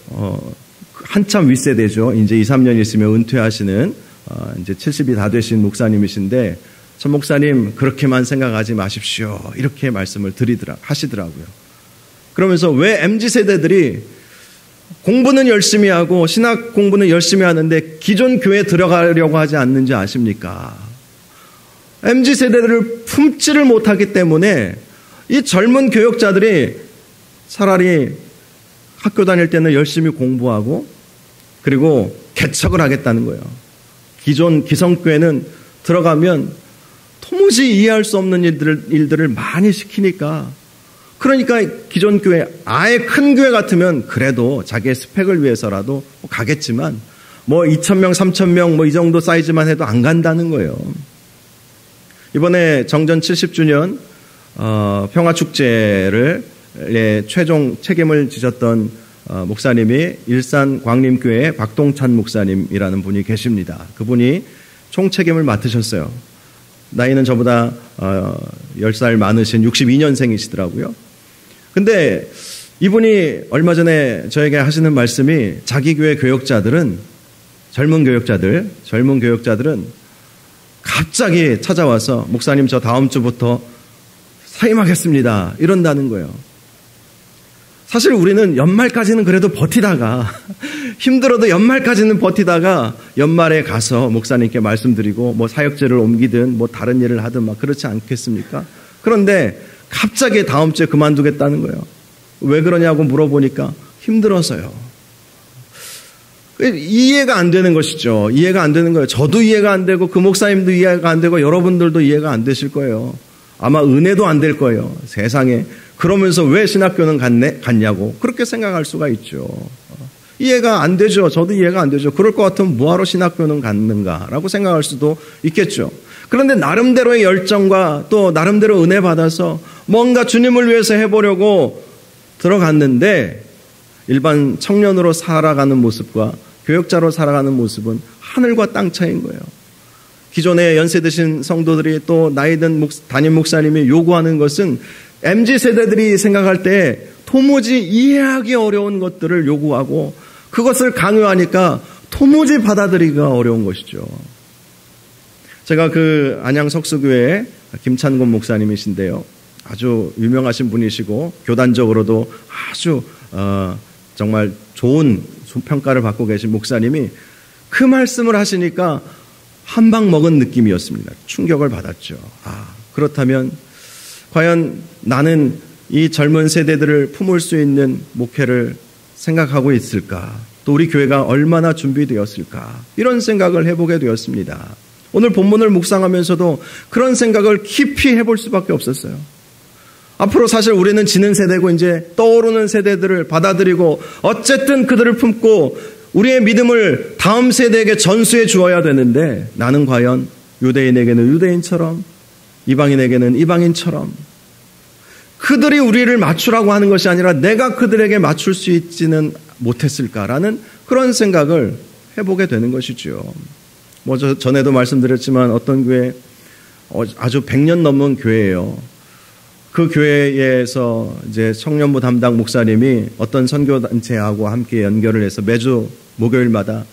한참 윗세대죠. 이제 2, 3년 있으면 은퇴하시는 이제 70이 다 되신 목사님이신데 저 목사님 그렇게만 생각하지 마십시오. 이렇게 말씀을 하시더라고요. 그러면서 왜 MZ세대들이 공부는 열심히 하고 신학 공부는 열심히 하는데 기존 교회에 들어가려고 하지 않는지 아십니까? MZ세대들을 품지를 못하기 때문에 이 젊은 교역자들이 차라리 학교 다닐 때는 열심히 공부하고 그리고 개척을 하겠다는 거예요. 기존 기성교회는 들어가면 도무지 이해할 수 없는 일들을 많이 시키니까, 그러니까 기존 교회, 아예 큰 교회 같으면 그래도 자기의 스펙을 위해서라도 가겠지만 2,000명, 3,000명 이 정도 사이즈만 해도 안 간다는 거예요. 이번에 정전 70주년 평화축제를 최종 책임을 지셨던 목사님이 일산 광림교회 박동찬 목사님이라는 분이 계십니다. 그분이 총책임을 맡으셨어요. 나이는 저보다 10살 많으신 62년생이시더라고요. 근데 이분이 얼마 전에 저에게 하시는 말씀이, 자기 교회 교역자들은, 젊은 교역자들은 갑자기 찾아와서 목사님 저 다음 주부터 사임하겠습니다 이런다는 거예요. 사실 우리는 연말까지는 그래도 버티다가 힘들어도 연말까지는 버티다가 연말에 가서 목사님께 말씀드리고 사역제를 옮기든 다른 일을 하든 그렇지 않겠습니까? 그런데 갑자기 다음 주에 그만두겠다는 거예요. 왜 그러냐고 물어보니까 힘들어서요. 이해가 안 되는 것이죠. 이해가 안 되는 거예요. 저도 이해가 안 되고 그 목사님도 이해가 안 되고 여러분들도 이해가 안 되실 거예요. 아마 은혜도 안 될 거예요. 세상에. 그러면서 왜 신학교는 갔냐고 그렇게 생각할 수가 있죠. 이해가 안 되죠. 저도 이해가 안 되죠. 그럴 것 같으면 뭐하러 신학교는 갔는가라고 생각할 수도 있겠죠. 그런데 나름대로의 열정과 또 나름대로 은혜 받아서 뭔가 주님을 위해서 해보려고 들어갔는데, 일반 청년으로 살아가는 모습과 교역자로 살아가는 모습은 하늘과 땅 차이인 거예요. 기존에 연세 드신 성도들이 또 나이 든 담임 목사님이 요구하는 것은 MZ세대들이 생각할 때 도무지 이해하기 어려운 것들을 요구하고 그것을 강요하니까 도무지 받아들이기가 어려운 것이죠. 제가 그 안양 석수교회 김찬곤 목사님이신데요. 아주 유명하신 분이시고 교단적으로도 아주 정말 좋은 평가를 받고 계신 목사님이 그 말씀을 하시니까 한 방 먹은 느낌이었습니다. 충격을 받았죠. 그렇다면 과연 나는 이 젊은 세대들을 품을 수 있는 목회를 생각하고 있을까? 또 우리 교회가 얼마나 준비되었을까? 이런 생각을 해보게 되었습니다. 오늘 본문을 묵상하면서도 그런 생각을 깊이 해볼 수밖에 없었어요. 앞으로 사실 우리는 지는 세대고 이제 떠오르는 세대들을 받아들이고 어쨌든 그들을 품고 우리의 믿음을 다음 세대에게 전수해 주어야 되는데, 나는 과연 유대인에게는 유대인처럼, 이방인에게는 이방인처럼 그들이 우리를 맞추라고 하는 것이 아니라 내가 그들에게 맞출 수 있지는 못했을까라는 그런 생각을 해보게 되는 것이죠. 전에도 말씀드렸지만 어떤 교회, 아주 100년 넘은 교회예요. 그 교회에서 이제 청년부 담당 목사님이 어떤 선교단체하고 함께 연결을 해서 매주 목요일마다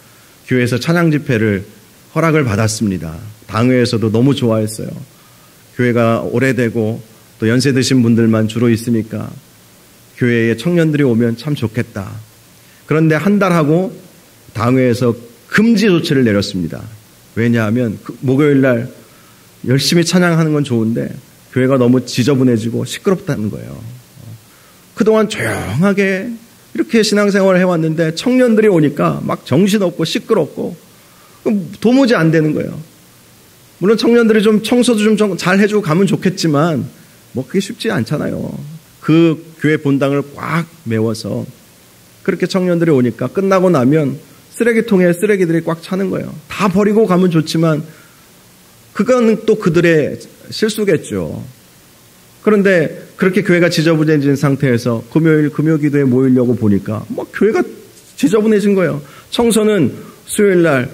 교회에서 찬양 집회를 허락을 받았습니다. 당회에서도 너무 좋아했어요. 교회가 오래되고 또 연세 드신 분들만 주로 있으니까 교회에 청년들이 오면 참 좋겠다. 그런데 한 달 하고 당회에서 금지 조치를 내렸습니다. 왜냐하면 목요일날 열심히 찬양하는 건 좋은데 교회가 너무 지저분해지고 시끄럽다는 거예요. 그동안 조용하게 이렇게 신앙생활을 해왔는데 청년들이 오니까 막 정신없고 시끄럽고 도무지 안 되는 거예요. 물론 청년들이 좀 청소도 좀 잘 해주고 가면 좋겠지만 그게 쉽지 않잖아요. 그 교회 본당을 꽉 메워서 그렇게 청년들이 오니까 끝나고 나면 쓰레기통에 쓰레기들이 꽉 차는 거예요. 다 버리고 가면 좋지만 그건 또 그들의 실수겠죠. 그런데 그렇게 교회가 지저분해진 상태에서 금요일 금요기도에 모이려고 보니까 교회가 지저분해진 거예요. 청소는 수요일날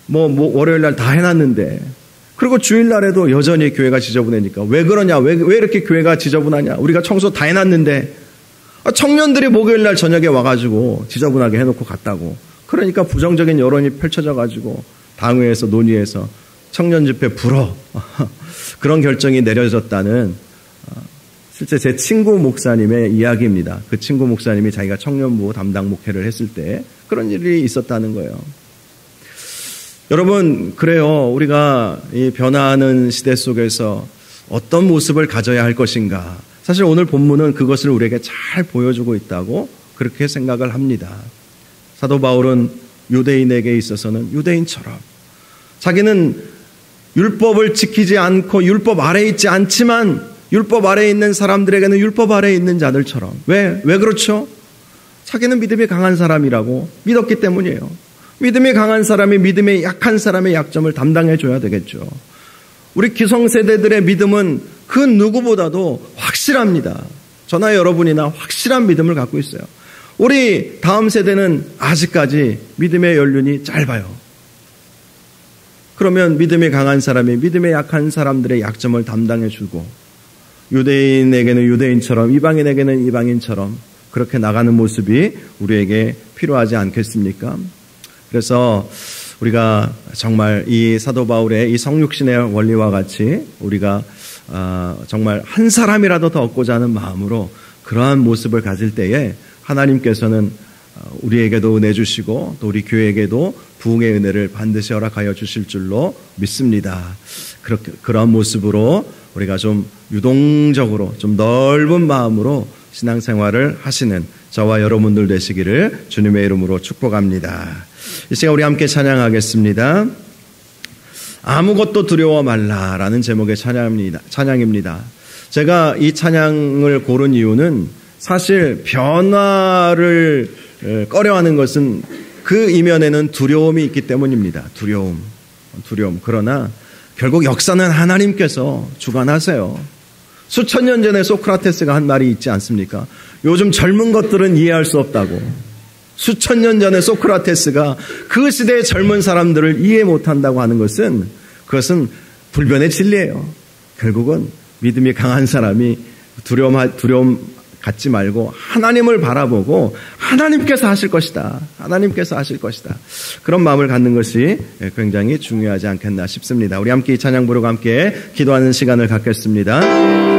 월요일날 다 해놨는데, 그리고 주일날에도 여전히 교회가 지저분해니까 왜 그러냐, 왜 이렇게 교회가 지저분하냐, 우리가 청소 다 해놨는데 청년들이 목요일날 저녁에 와가지고 지저분하게 해놓고 갔다고. 그러니까 부정적인 여론이 펼쳐져가지고 당회에서 논의해서 청년 집회 불어 그런 결정이 내려졌다는, 실제 제 친구 목사님의 이야기입니다. 그 친구 목사님이 자기가 청년부 담당 목회를 했을 때 그런 일이 있었다는 거예요. 여러분, 그래요. 우리가 이 변화하는 시대 속에서 어떤 모습을 가져야 할 것인가. 사실 오늘 본문은 그것을 우리에게 잘 보여주고 있다고 그렇게 생각을 합니다. 사도 바울은 유대인에게 있어서는 유대인처럼 자기는 율법을 지키지 않고 율법 아래에 있지 않지만 율법 아래에 있는 사람들에게는 율법 아래에 있는 자들처럼. 왜 그렇죠? 자기는 믿음이 강한 사람이라고 믿었기 때문이에요. 믿음이 강한 사람이 믿음이 약한 사람의 약점을 담당해 줘야 되겠죠. 우리 기성세대들의 믿음은 그 누구보다도 확실합니다. 저나 여러분이나 확실한 믿음을 갖고 있어요. 우리 다음 세대는 아직까지 믿음의 연륜이 짧아요. 그러면 믿음이 강한 사람이 믿음이 약한 사람들의 약점을 담당해 주고 유대인에게는 유대인처럼 이방인에게는 이방인처럼 그렇게 나가는 모습이 우리에게 필요하지 않겠습니까? 그래서 우리가 정말 이 사도 바울의 이 성육신의 원리와 같이 우리가 정말 한 사람이라도 더 얻고자 하는 마음으로 그러한 모습을 가질 때에 하나님께서는 우리에게도 은혜 주시고 또 우리 교회에게도 부흥의 은혜를 반드시 허락하여 주실 줄로 믿습니다. 그런 모습으로 우리가 좀 유동적으로 좀 넓은 마음으로 신앙생활을 하시는 저와 여러분들 되시기를 주님의 이름으로 축복합니다. 이 시간 우리 함께 찬양하겠습니다. 아무것도 두려워 말라라는 제목의 찬양입니다. 제가 이 찬양을 고른 이유는 사실 변화를 꺼려하는 것은 그 이면에는 두려움이 있기 때문입니다. 두려움. 그러나 결국 역사는 하나님께서 주관하세요. 수천 년 전에 소크라테스가 한 말이 있지 않습니까? 요즘 젊은 것들은 이해할 수 없다고. 수천 년 전에 소크라테스가 그 시대의 젊은 사람들을 이해 못한다고 하는 그것은 불변의 진리예요. 결국은 믿음이 강한 사람이 두려움 갖지 말고 하나님을 바라보고 하나님께서 하실 것이다. 하나님께서 하실 것이다. 그런 마음을 갖는 것이 굉장히 중요하지 않겠나 싶습니다. 우리 함께 이 찬양 부르고 함께 기도하는 시간을 갖겠습니다.